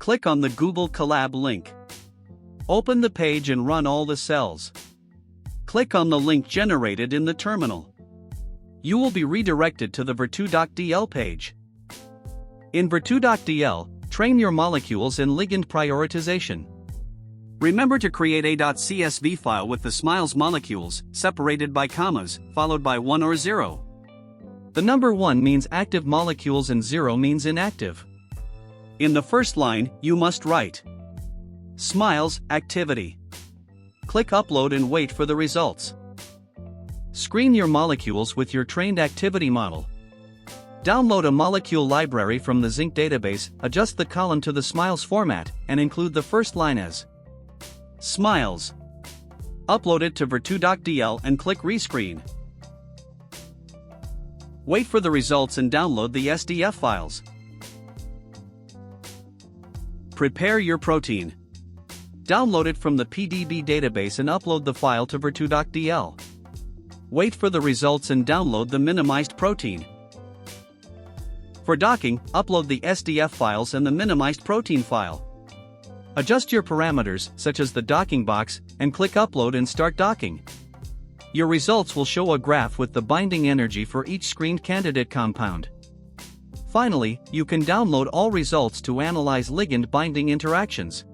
Click on the Google Colab link. Open the page and run all the cells. Click on the link generated in the terminal. You will be redirected to the VirtuDockDL page. In VirtuDockDL, train your molecules in ligand prioritization. Remember to create a .csv file with the SMILES molecules, separated by commas, followed by 1 or 0. The number 1 means active molecules and 0 means inactive. In the first line, you must write SMILES activity. Click Upload and wait for the results. Screen your molecules with your trained activity model. Download a molecule library from the Zinc database, adjust the column to the SMILES format, and include the first line as SMILES. Upload it to VirtuDockDL and click Rescreen. Wait for the results and download the SDF files. Prepare your protein. Download it from the PDB database and upload the file to VirtuDockDL. Wait for the results and download the minimized protein. For docking, upload the SDF files and the minimized protein file. Adjust your parameters, such as the docking box, and click Upload and start docking. Your results will show a graph with the binding energy for each screened candidate compound. Finally, you can download all results to analyze ligand binding interactions.